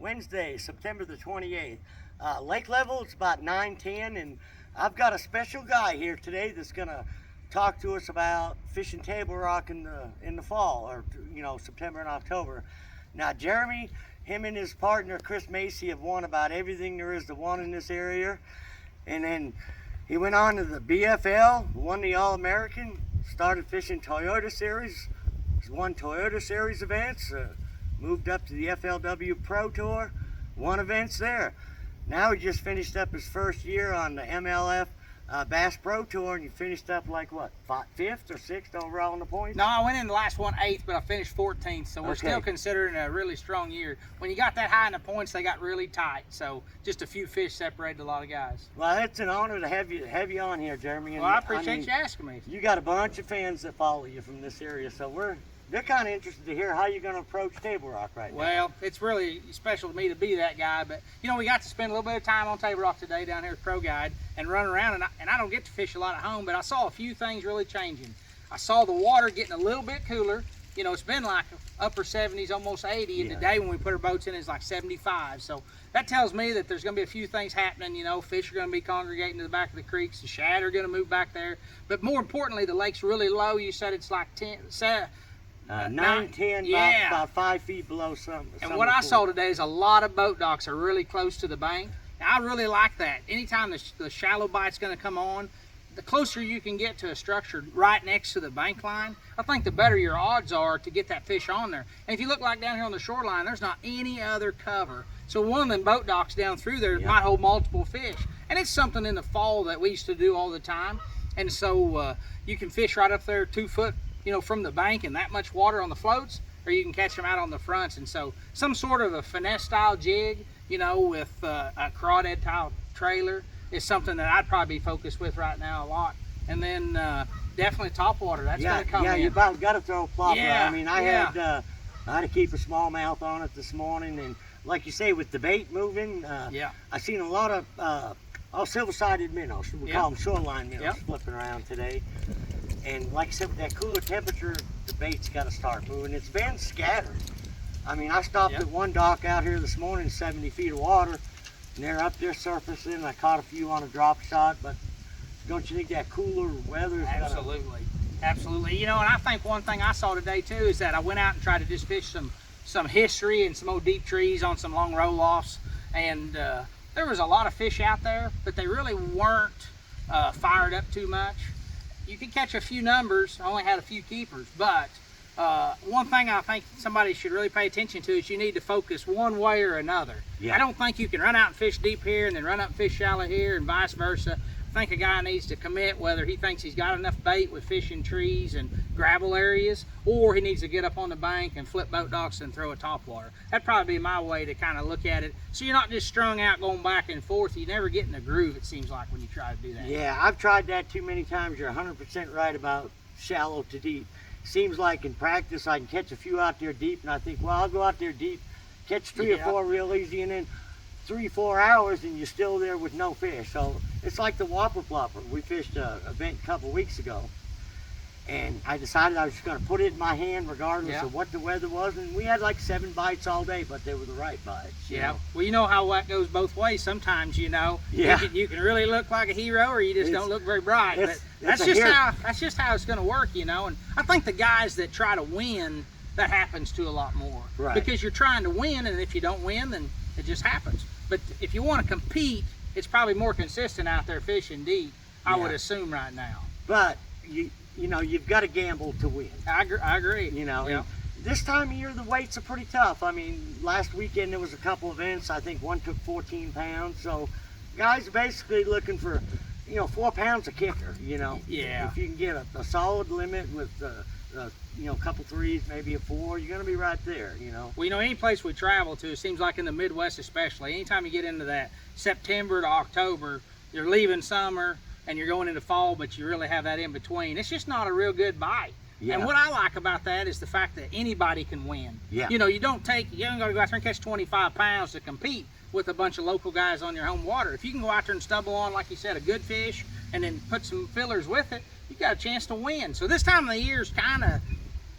Wednesday, September the 28th. Lake level is about 9:10, and I've got a special guy here today that's gonna talk to us about fishing table rock in the fall, or September and October. Now Jeremy, him and his partner Chris Macy have won about everything there is to win in this area, and then he went on to the BFL, won the All-American, started fishing Toyota Series, won Toyota Series events, moved up to the FLW Pro Tour, won events there. Now he just finished up his first year on the MLF Bass Pro Tour, and you finished up like what, 5th or 6th overall in the points? No, I went in the last one 8th, but I finished 14th, so we're still considering a really strong year. When you got that high in the points, they got really tight, so just a few fish separated a lot of guys. Well, it's an honor to have you on here, Jeremy. And well, I appreciate you asking me. You got a bunch of fans that follow you from this area, so they're kind of interested to hear how you're going to approach Table Rock right now. Well, it's really special to me to be that guy, but we got to spend a little bit of time on Table Rock today down here at Pro Guide and run around, and I don't get to fish a lot at home, but I saw a few things really changing. I saw the water getting a little bit cooler. It's been like upper 70s, almost 80, and today when we put our boats in, it's like 75. So that tells me that there's going to be a few things happening. Fish are going to be congregating to the back of the creeks. The shad are going to move back there. But more importantly, the lake's really low. You said it's like 9, 10, about 5 feet below something. And what I saw today is a lot of boat docks are really close to the bank. Now, I really like that. Anytime the shallow bite's going to come on, the closer you can get to a structure right next to the bank line, I think the better your odds are to get that fish on there. And if you look like down here on the shoreline, there's not any other cover. So one of them boat docks down through there might hold multiple fish. And it's something in the fall that we used to do all the time. And so you can fish right up there 2 foot from the bank and that much water on the floats, or you can catch them out on the fronts. And so some sort of a finesse style jig, with a crawdad tile trailer is something that I'd probably be focused with right now a lot. And then definitely topwater, that's going to come in. Yeah, you about got to throw a plopper. Yeah, I mean, I had to keep a smallmouth on it this morning, and like you say, with the bait moving, I seen a lot of silver-sided minnows, we call them shoreline minnows, flipping around today. And like I said, with that cooler temperature, the bait's got to start moving. It's been scattered. I mean, I stopped at one dock out here this morning, 70 feet of water, and they're up there surfacing. I caught a few on a drop shot, but don't you think that cooler weather is Absolutely. Absolutely. And I think one thing I saw today too is that I went out and tried to just fish some history and some old deep trees on some long roll-offs, and there was a lot of fish out there, but they really weren't fired up too much. You could catch a few numbers. I only had a few keepers, but one thing I think somebody should really pay attention to is you need to focus one way or another. I don't think you can run out and fish deep here and then run up and fish shallow here and vice versa. I think a guy needs to commit whether he thinks he's got enough bait with fishing trees and gravel areas, or he needs to get up on the bank and flip boat docks and throw a topwater. That'd probably be my way to kind of look at it. So you're not just strung out going back and forth. You never get in a groove, it seems like, when you try to do that. Yeah, I've tried that too many times. You're 100% right about shallow to deep. Seems like in practice I can catch a few out there deep, and I think, well, I'll go out there deep, catch 3 or 4 real easy, and then 3-4 hours and you're still there with no fish. So it's like the whopper plopper. We fished an event a couple weeks ago, and I decided I was just going to put it in my hand regardless of what the weather was, and we had like 7 bites all day, but they were the right bites. You know? Well, you know how that goes both ways sometimes. You can really look like a hero, or you just don't look very bright. But that's just how it's going to work, And I think the guys that try to win, that happens to a lot more, because you're trying to win, and if you don't win, then it just happens. But if you want to compete, it's probably more consistent out there fishing deep, I would assume right now. But you've got to gamble to win. I agree. And this time of year the weights are pretty tough. I mean, last weekend there was a couple events. I think one took 14 pounds. So guys are basically looking for 4 pounds a kicker. If you can get a solid limit with a couple 3s, maybe a 4, you're going to be right there. Well, any place we travel to, it seems like in the Midwest especially, anytime you get into that September to October, you're leaving summer and you're going into fall, but you really have that in between. It's just not a real good bite. And what I like about that is the fact that anybody can win. You ain't got to go out there and catch 25 pounds to compete with a bunch of local guys on your home water. If you can go out there and stumble on, like you said, a good fish and then put some fillers with it, you got a chance to win. So this time of the year is kind of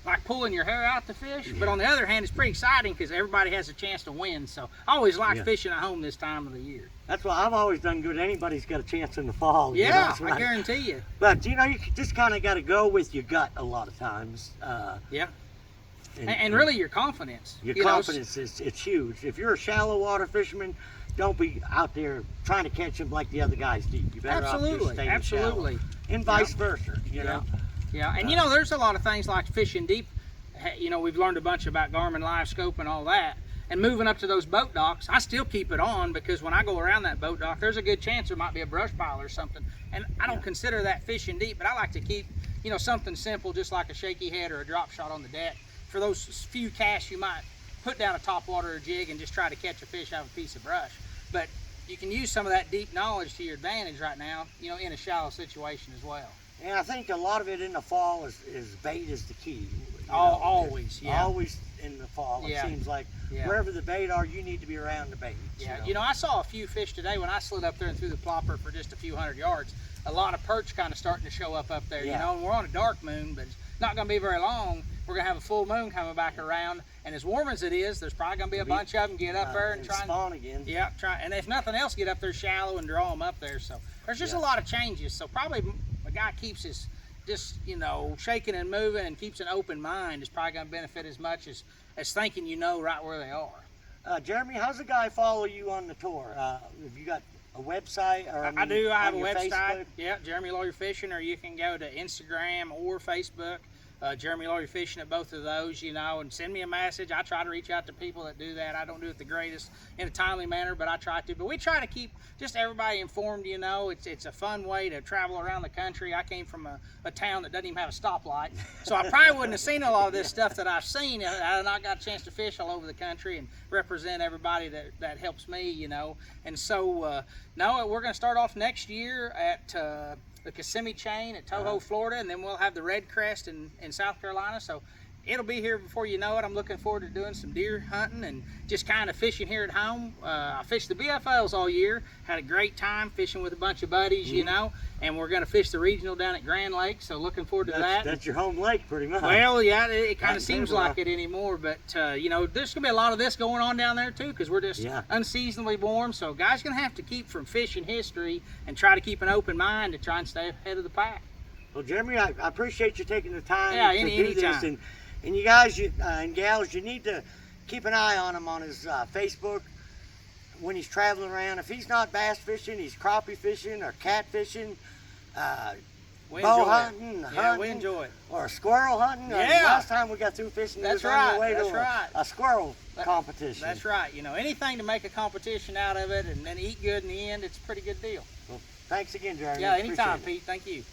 like pulling your hair out to fish, but on the other hand, it's pretty exciting because everybody has a chance to win. So I always like fishing at home this time of the year. That's why I've always done good. Anybody's got a chance in the fall. Yeah, you know, I guarantee you. But you know, you just kind of got to go with your gut a lot of times. Yeah. And really your confidence. Your confidence is it's huge. If you're a shallow water fisherman, don't be out there trying to catch them like the other guys do. You better absolutely. And vice versa, you know. Yeah, and you know, there's a lot of things like fishing deep. You know, we've learned a bunch about Garmin live scope and all that. And moving up to those boat docks, I still keep it on because when I go around that boat dock, there's a good chance there might be a brush pile or something. And I don't consider that fishing deep, but I like to keep, you know, something simple, just like a shaky head or a drop shot on the deck. For those few casts, you might put down a topwater or jig and just try to catch a fish out of a piece of brush. But you can use some of that deep knowledge to your advantage right now, you know, in a shallow situation as well. And I think a lot of it in the fall is bait is the key. Always, yeah. Always in the fall, it seems like wherever the bait are, you need to be around the bait. Yeah, you know, I saw a few fish today when I slid up there and threw the plopper for just a few hundred yards. A lot of perch kind of starting to show up there, you know, and we're on a dark moon, but it's not going to be very long. We're going to have a full moon coming back around, and as warm as it is, there's probably going to be a bunch of them get up there and try and spawn again. Yeah, and if nothing else, get up there shallow and draw them up there. So there's just a lot of changes. So probably a guy keeps his just, you know, shaking and moving and keeps an open mind is probably going to benefit as much as thinking you know right where they are. Jeremy, how's a guy follow you on the tour? Have you got a website? Or I do. I have a website. Facebook? Yeah, Jeremy Lawyer Fishing, or you can go to Instagram or Facebook. Jeremy Lawyer Fishing at both of those, you know, and send me a message. I try to reach out to people that do that. I don't do it the greatest in a timely manner, but I try to. But we try to keep just everybody informed, you know. It's a fun way to travel around the country. I came from a town that doesn't even have a stoplight, so I probably wouldn't have seen a lot of this stuff that I've seen. I not got a chance to fish all over the country and represent everybody that helps me, you know. And so, no, we're going to start off next year at the Kissimmee chain at Toho, Florida, and then we'll have the Red Crest in South Carolina. So it'll be here before you know it. I'm looking forward to doing some deer hunting and just kind of fishing here at home. I fished the BFLs all year, had a great time fishing with a bunch of buddies, you know, and we're going to fish the regional down at Grand Lake, so looking forward to that. That's your home lake pretty much. Well, yeah, it kind of seems like it anymore, but you know, there's going to be a lot of this going on down there too, because we're just unseasonably warm, so guys going to have to keep from fishing history and try to keep an open mind to try and stay ahead of the pack. Well, Jeremy, I appreciate you taking the time to do this, anytime. And you guys and gals, you need to keep an eye on him on his Facebook when he's traveling around. If he's not bass fishing, he's crappie fishing or cat fishing, bow hunting, we enjoy it. Or squirrel hunting. Last time we got through fishing, that's we was on right. the way That's to right. a squirrel competition. That's right. You know, anything to make a competition out of it and then eat good in the end, it's a pretty good deal. Well, thanks again, Jeremy. Yeah, anytime, Appreciate it. Pete. Thank you.